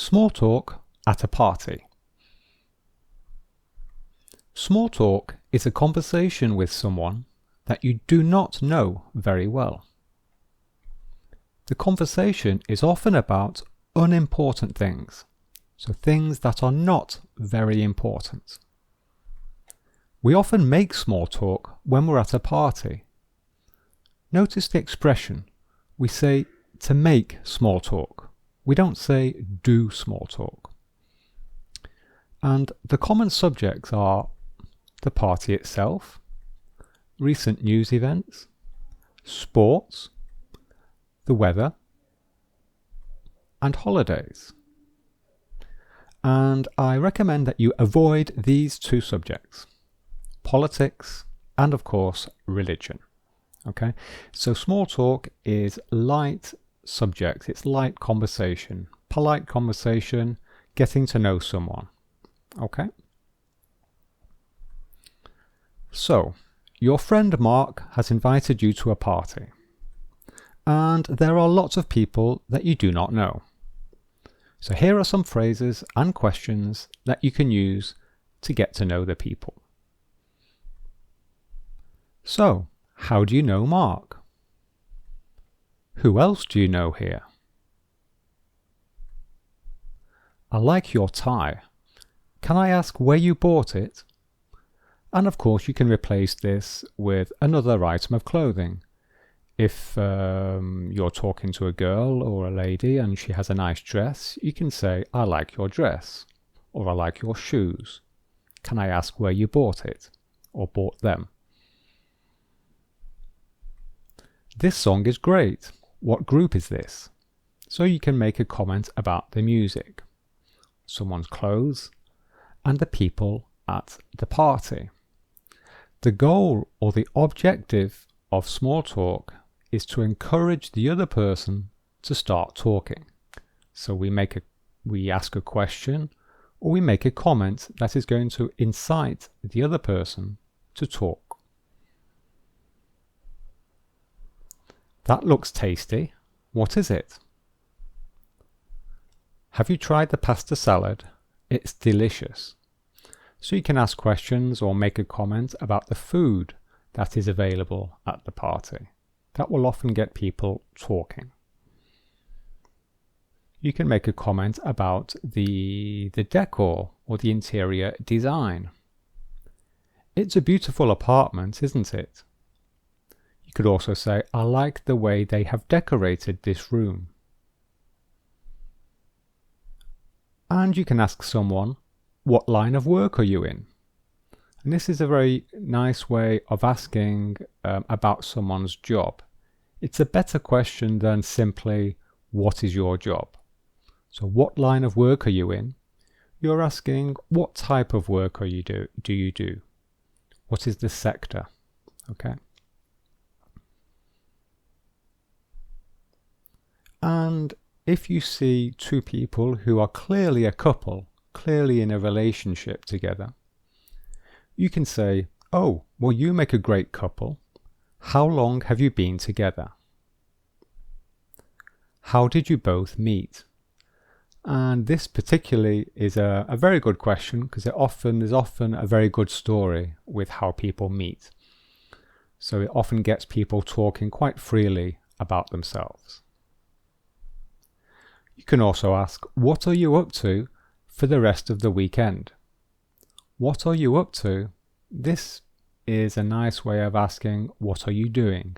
Small talk at a party. Small talk is a conversation with someone that you do not know very well. The conversation is often about unimportant things, so things that are not very important. We often make small talk when we're at a party. Notice the expression. We say to make small talk. We don't say do small talk. And the common subjects are the party itself, recent news events, sports, the weather, and holidays. And I recommend that you avoid these two subjects, politics and of course religion. Okay, so small talk is light subjects, it's light conversation, polite conversation, getting to know someone. Okay, so your friend Mark has invited you to a party, and there are lots of people that you do not know. So here are some phrases and questions that you can use to get to know the people. So, how do you know Mark? Who else do you know here? I like your tie. Can I ask where you bought it? And of course you can replace this with another item of clothing. If you're talking to a girl or a lady and she has a nice dress, you can say, I like your dress, or I like your shoes. Can I ask where you bought it, or bought them? This song is great. What group is this? So you can make a comment about the music, someone's clothes, and the people at the party. The goal or the objective of small talk is to encourage the other person to start talking. So we ask a question or we make a comment that is going to incite the other person to talk. That looks tasty. What is it? Have you tried the pasta salad? It's delicious. So you can ask questions or make a comment about the food that is available at the party. That will often get people talking. You can make a comment about the decor or the interior design. It's a beautiful apartment, isn't it? You could also say, I like the way they have decorated this room. And you can ask someone, what line of work are you in? And this is a very nice way of asking about someone's job. It's a better question than simply, what is your job? So what line of work are you in? You're asking, what type of work do you do? What is the sector? Okay. And if you see two people who are clearly a couple, clearly in a relationship together, you can say, oh, well, you make a great couple. How long have you been together? How did you both meet? And this particularly is a very good question because there's often a very good story with how people meet. So it often gets people talking quite freely about themselves. You can also ask, what are you up to for the rest of the weekend? What are you up to? This is a nice way of asking, what are you doing?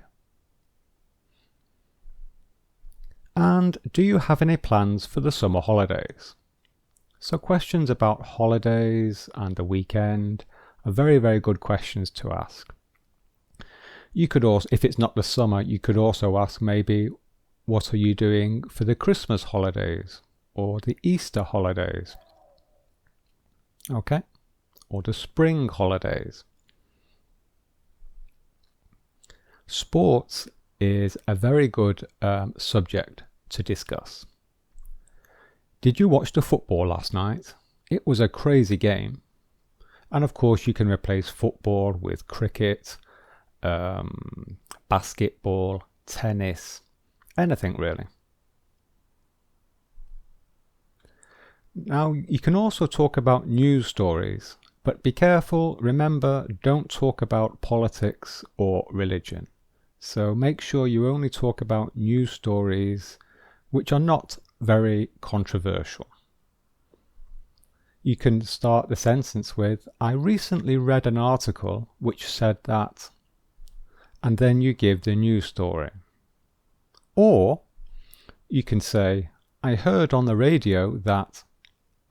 And do you have any plans for the summer holidays? So questions about holidays and the weekend are very, very good questions to ask. You could also, if it's not the summer, you could also ask maybe, what are you doing for the Christmas holidays or the Easter holidays? Okay, or the spring holidays. Sports is a very good subject to discuss. Did you watch the football last night? It was a crazy game. And of course you can replace football with cricket, basketball, tennis, anything really. Now, you can also talk about news stories, but be careful. Remember, don't talk about politics or religion. So make sure you only talk about news stories which are not very controversial. You can start the sentence with, I recently read an article which said that, and then you give the news story. Or you can say, I heard on the radio that,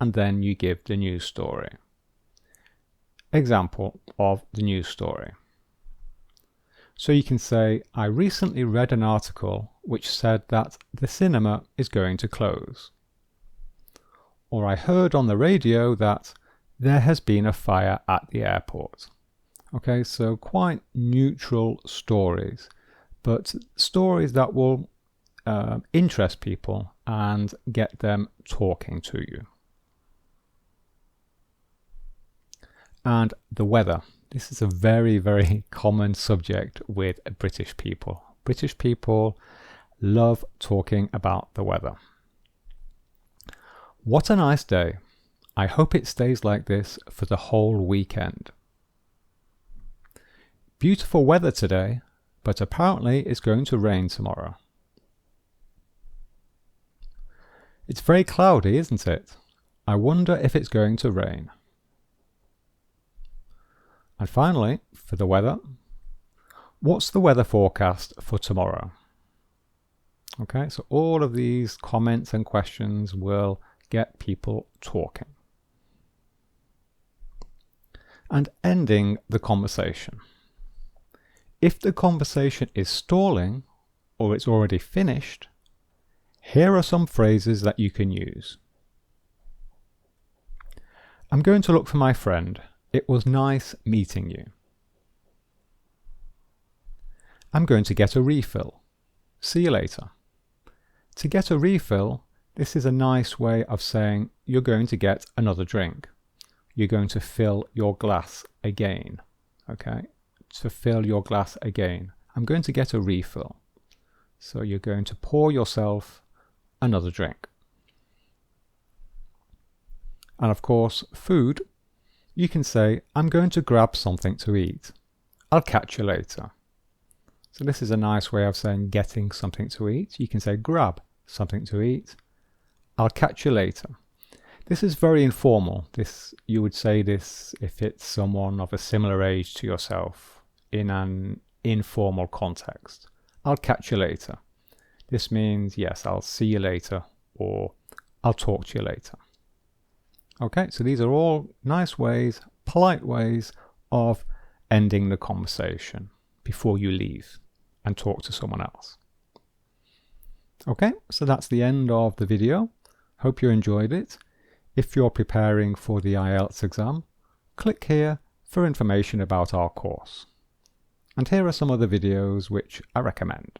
and then you give the news story. Example of the news story. So you can say, I recently read an article which said that the cinema is going to close. Or I heard on the radio that there has been a fire at the airport. Okay, so quite neutral stories, but stories that will interest people and get them talking to you. And the weather. This is a very, very common subject with British people. British people love talking about the weather. What a nice day. I hope it stays like this for the whole weekend. Beautiful weather today, but apparently it's going to rain tomorrow. It's very cloudy, isn't it? I wonder if it's going to rain. And finally, for the weather, what's the weather forecast for tomorrow? Okay, so all of these comments and questions will get people talking. And ending the conversation. If the conversation is stalling or it's already finished, here are some phrases that you can use. I'm going to look for my friend. It was nice meeting you. I'm going to get a refill. See you later. To get a refill, this is a nice way of saying you're going to get another drink. You're going to fill your glass again. Okay? To fill your glass again. I'm going to get a refill. So you're going to pour yourself another drink. And of course, food. You can say, I'm going to grab something to eat. I'll catch you later. So this is a nice way of saying getting something to eat. You can say grab something to eat. I'll catch you later. This is very informal. You would say this if it's someone of a similar age to yourself in an informal context. I'll catch you later. This means, yes, I'll see you later, or I'll talk to you later. Okay, so these are all nice ways, polite ways of ending the conversation before you leave and talk to someone else. Okay, so that's the end of the video. Hope you enjoyed it. If you're preparing for the IELTS exam, click here for information about our course. And here are some other videos which I recommend.